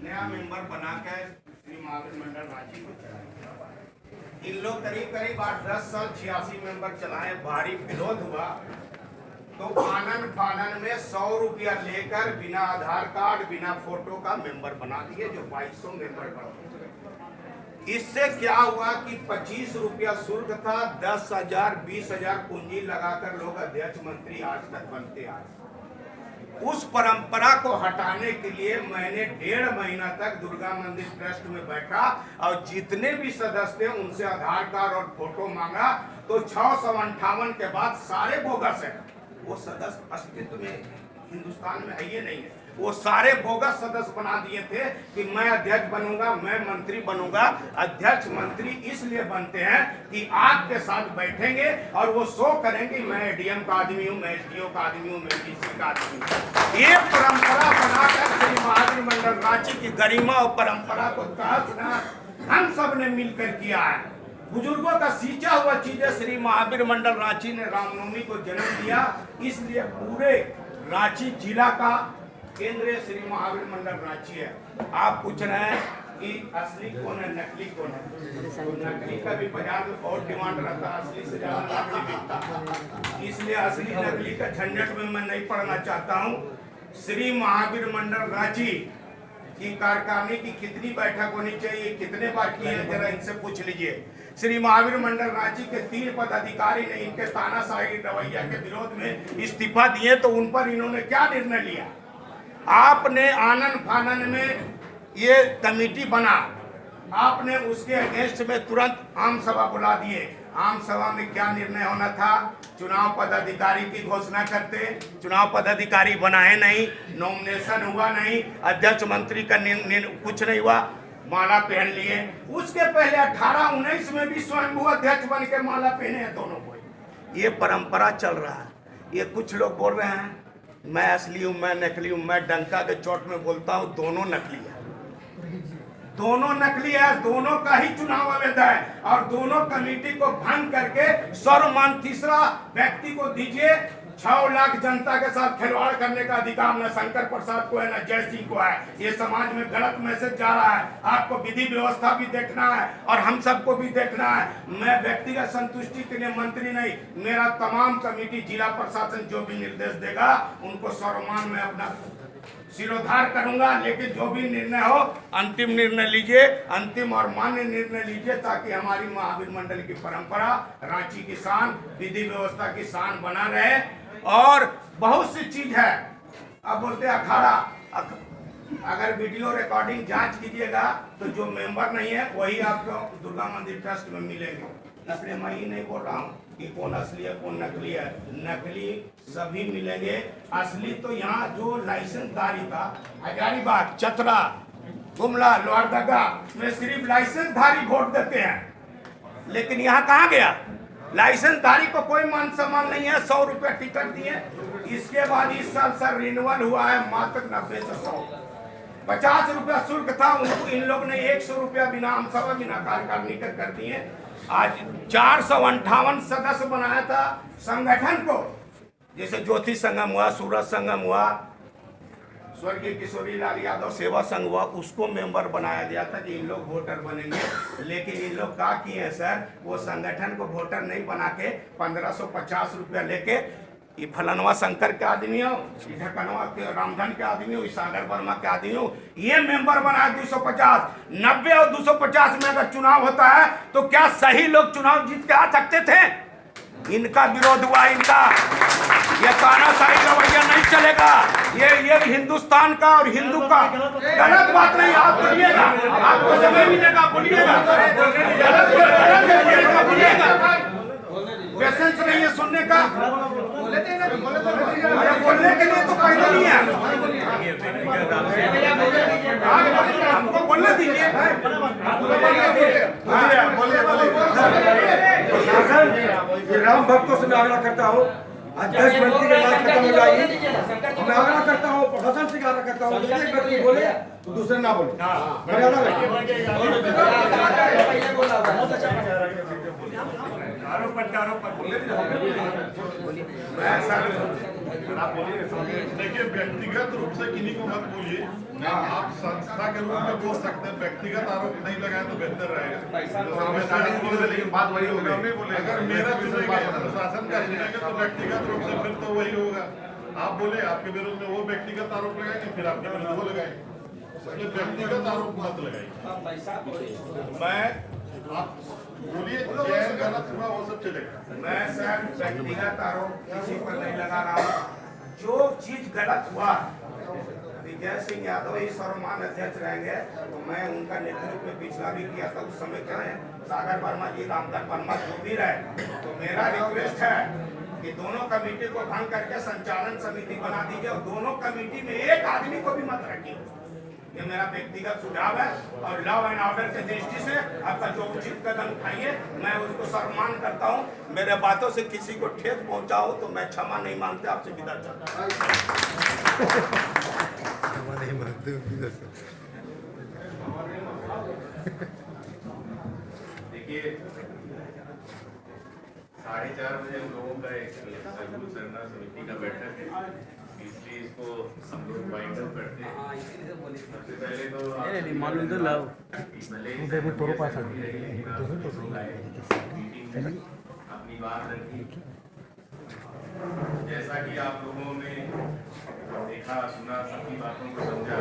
नया मेंबर बनाकर श्री महावीर मंडल रांची को चलाया। इन लोग करीब 8-10 साल 86 मेंबर चलाए। भारी विरोध हुआ तो आनन फानन में 100 रुपया लेकर बिना आधार कार्ड बिना फोटो का मेंबर बना दिए, जो 2200 मेंबर बना। इससे क्या हुआ कि 25 रुपया शुल्क था, 10,000 20,000 पूंजी लगाकर लोग अध्यक्ष मंत्री आज तक बनते आए। उस परंपरा को हटाने के लिए मैंने 1.5 महीना तक दुर्गा मंदिर ट्रस्ट में बैठा और जितने भी सदस्य थे उनसे आधार कार्ड और फोटो मांगा, तो 658 के बाद सारे बोगस है। वो सदस्य अस्तित्व में हिंदुस्तान में है ये नहीं है, वो सारे बोगस सदस्य बना दिए थे कि मैं अध्यक्ष बनूंगा, मैं मंत्री बनूंगा। अध्यक्ष मंत्री इसलिए बनते हैं कि आपके साथ बैठेंगे और वो शो करेंगे मैं एडीएम का आदमी हूँ, मैं एसडीओ का आदमी हूँ, मैं डीसी का आदमी हूँ। ये परंपरा बनाकर श्री महावीर मंडल रांची की गरिमा और परंपरा को तहस हम सब ने मिलकर किया है। बुजुर्गों का सींचा हुआ चीजें श्री महावीर मंडल रांची ने रामनवमी को जन्म दिया, इसलिए पूरे रांची जिला का केंद्रीय श्री महावीर मंडल रांची है। आप पूछ रहे हैं कि असली कौन है, नकली कौन है? तो नकली का भी बाजार में बहुत डिमांड रहता है, असली से ज्यादा नकली बिकता। इसलिए असली नकली का झंझट में मैं नहीं पढ़ना चाहता हूँ। श्री महावीर मंडल रांची की कार्यकारिणी की कितनी बैठक होनी चाहिए, कितने बार की है, जरा इनसे पूछ लीजिए। श्री महावीर मंडल रांची के 3 पदाधिकारी ने इनके तानाशाही रवैया के विरोध में इस्तीफा दिए, तो उन पर इन्होंने क्या निर्णय लिया? आपने आनन फानन में ये कमेटी बना, आपने उसके अगेंस्ट में तुरंत आम सभा बुला दिए। आम सभा में क्या निर्णय होना था? चुनाव पदाधिकारी की घोषणा करते, चुनाव पदाधिकारी बनाए नहीं, नॉमिनेशन हुआ नहीं, अध्यक्ष मंत्री का कुछ नहीं हुआ, माला पहन लिए। उसके पहले 18-19 में भी स्वयं अध्यक्ष बन के माला पहने हैं दोनों को। ये परंपरा चल रहा है। ये कुछ लोग बोल रहे हैं मैं असली हूँ, मैं नकली हूँ। मैं डंका के चोट में बोलता हूँ, दोनों नकली है, दोनों नकली है, दोनों का ही चुनाव अवैध है। और दोनों कमेटी को भंग करके सर्वमान्य तीसरा व्यक्ति को दीजिए। 6 लाख जनता के साथ खिलवाड़ करने का अधिकार न शंकर प्रसाद को है, न जय सिंह को है। ये समाज में गलत मैसेज जा रहा है। आपको विधि व्यवस्था भी देखना है और हम सबको भी देखना है। मैं व्यक्तिगत संतुष्टि के लिए मंत्री नहीं, मेरा तमाम कमेटी जिला प्रशासन जो भी निर्देश देगा उनको सर्वमान में अपना सिरोधार करूंगा। लेकिन जो भी निर्णय हो अंतिम निर्णय लीजिए, अंतिम और मान्य निर्णय लीजिए, ताकि हमारी महावीर मंडल की परंपरा, रांची की शान, विधि व्यवस्था की शान बना रहे। और बहुत सी चीज है, अब बोलते अखाड़ा, अगर वीडियो रिकॉर्डिंग जांच कीजिएगा तो जो मेंबर नहीं है वही आपको दुर्गा मंदिर ट्रस्ट में मिलेंगे। इसलिए मैं ही नहीं बोल रहा हूँ कि कौन असली है कौन नकली है, नकली सभी मिलेंगे। असली तो यहाँ जो लाइसेंसधारी था, हजारीबाग, चतरा, गुमला, लोहरदगा में सिर्फ लाइसेंसधारी वोट देते हैं। लेकिन यहाँ कहाँ गया? लाइसेंसधारी को कोई मान सम्मान नहीं है। 100 रुपया टिकट दिए। इसके बाद इस साल सर रिन्यूअल हुआ है मात्र 90 से 100। 50 रुपया शुल्क था, उनको इन लोग ने 100 रुपया बिना आम सभा बिना कार्यकारिणी कर दिए। आज 458 सदस्य बनाया था संगठन को, जैसे ज्योति संगम हुआ, सूरज संगम हुआ, स्वर्गीय किशोरी लाल यादव सेवा संघ हुआ, उसको मेंबर बनाया गया था कि इन लोग वोटर बनेंगे। लेकिन इन लोग क्या किए हैं सर, वो संगठन को वोटर नहीं बना के 1550 रुपया लेके, ये फलनवा शंकर के आदमी हो, ढकनवा के रामधन के आदमी हो, सागर वर्मा के आदमी हो, ये मेंबर बनाया 250। 90 और 250 में अगर चुनाव होता है तो क्या सही लोग चुनाव जीत के आ सकते थे? इनका विरोध हुआ। इनका ये तानाशाही रवैया नहीं चलेगा। ये हिंदुस्तान का और हिंदू का गलत बात नहीं। आप बोलिएगा, आपको समय मिलेगा, बोलिएगा, बोलिएगा। पेशेंस नहीं है सुनने का, बोलने के लिए तो पहले नहीं है। हमको बोलने दीजिए। राम भक्तों से मैं आग्रह करता हूँ, अध्यक्ष मंत्री के बाद खत्म हो जाएगी। मैं आग्रह करता हूँ, प्रशासन से आग्रह करता हूँ, एक व्यक्ति बोले तो दूसरे ना बोले। मर्यादा रखिए। आरोप प्रत्यारोप मैं सर देखिए, व्यक्तिगत रूप से किन्हीं को मत बोलिए। आप संस्था के रूप में बोल सकते हैं, व्यक्तिगत आरोप नहीं लगाए तो बेहतर रहेगा। लेकिन बात वही हो गई। अगर मेरा सुनेंगे, प्रशासन का सुनेंगे तो व्यक्तिगत रूप से फिर तो वही होगा। आप बोले आपके विरुद्ध में वो व्यक्तिगत आरोप लगाएंगे, फिर आपके विरुद्ध वो लगाएंगे। इसलिए व्यक्तिगत आरोप मत लगाइए। मैं आप बोलिए, जैन गलत हुआ वो सब चलेगा। मैं सर व्यक्तिगत आरोप किसी पर नहीं लगा रहा हूँ। जो चीज गलत हुआ, विजय सिंह यादव ही सर्वमान अध्यक्ष रहेंगे तो मैं उनका नेतृत्व में पिछला भी किया था। उस समय क्या है, सागर वर्मा जी, रामधन वर्मा जो भी रहे, तो मेरा रिक्वेस्ट है कि दोनों कमेटी को भंग करके संचालन समिति बना दीजिए और दोनों कमेटी में एक आदमी को भी मत रखिए। ये मेरा व्यक्तिगत सुझाव है और लॉ एंड ऑर्डर की दृष्टि से आपका जो उचित कदम उठाइए, मैं उसको सम्मान करता हूँ। मेरे बातों से किसी को ठेस पहुंचा हो तो मैं क्षमा नहीं मांगते, आपसे विदा चाहता हूं। देखिए, 4:30 बजे हम लोगों का एक सरगुल सरना समिति का बैठक है, इसलिए इसको हम लोग वाइंड अप करते हैं। सबसे पहले तो मालूम तो लाओ अपनी बात रखी। जैसा कि आप लोगों ने देखा, सुना, सबकी बातों को समझा,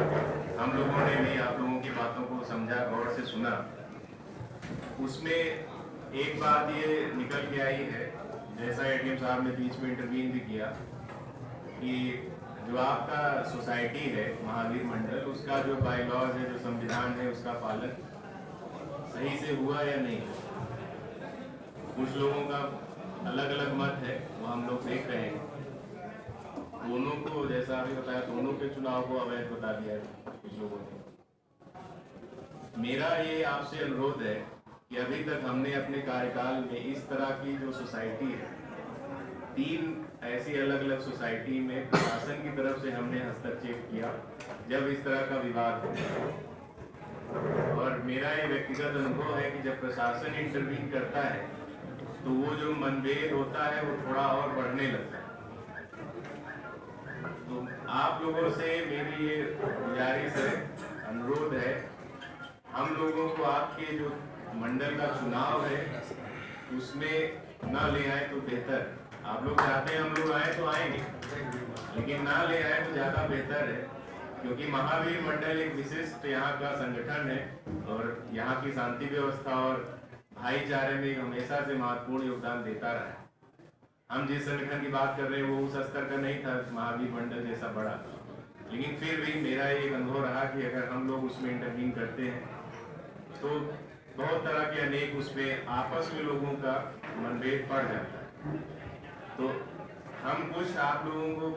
हम लोगों ने भी आप लोगों की बातों को समझा, गौर से सुना। उसमें एक बात ये निकल के आई है, जैसा एडीएम साहब ने बीच में इंटरवीन भी किया, कि जो आपका सोसाइटी है महावीर मंडल, उसका जो बायलॉज है, जो संविधान है, उसका पालन सही से हुआ या नहीं। कुछ लोगों का अलग अलग मत है, वो हम लोग देख रहे हैं। दोनों को, जैसा आपने बताया, दोनों के चुनाव को अवैध बता दिया है कुछ लोगों ने। मेरा ये आपसे अनुरोध है कि अभी तक हमने अपने कार्यकाल में इस तरह की जो सोसाइटी है, 3 ऐसी अलग अलग सोसाइटी में प्रशासन की तरफ से हमने हस्तक्षेप किया जब इस तरह का विवाद हो। और मेरा ये व्यक्तिगत अनुभव है कि जब प्रशासन इंटरवीन करता है तो वो जो मनभेद होता है वो थोड़ा और बढ़ने लगता है। तो आप लोगों से मेरी ये गुजारिश है, अनुरोध है, हम लोगों को आपके जो मंडल का चुनाव है उसमें न ले आए तो बेहतर। आप लोग चाहते हैं हम लोग आए तो आएंगे, लेकिन ना ले आए तो ज्यादा बेहतर है, क्योंकि महावीर मंडल एक विशिष्ट यहाँ का संगठन है और यहाँ की शांति व्यवस्था और भाईचारे में हमेशा से महत्वपूर्ण योगदान देता रहा है। हम जिस संगठन की बात कर रहे हैं वो उस स्तर का नहीं था महावीर मंडल जैसा बड़ा, लेकिन फिर भी मेरा एक अनुभव रहा कि अगर हम लोग उसमें इंटरवीन करते हैं तो बहुत तरह के अनेक उसमें आपस में लोगों का मनभेद पड़ जाता है। तो हम कुछ आप लोगों को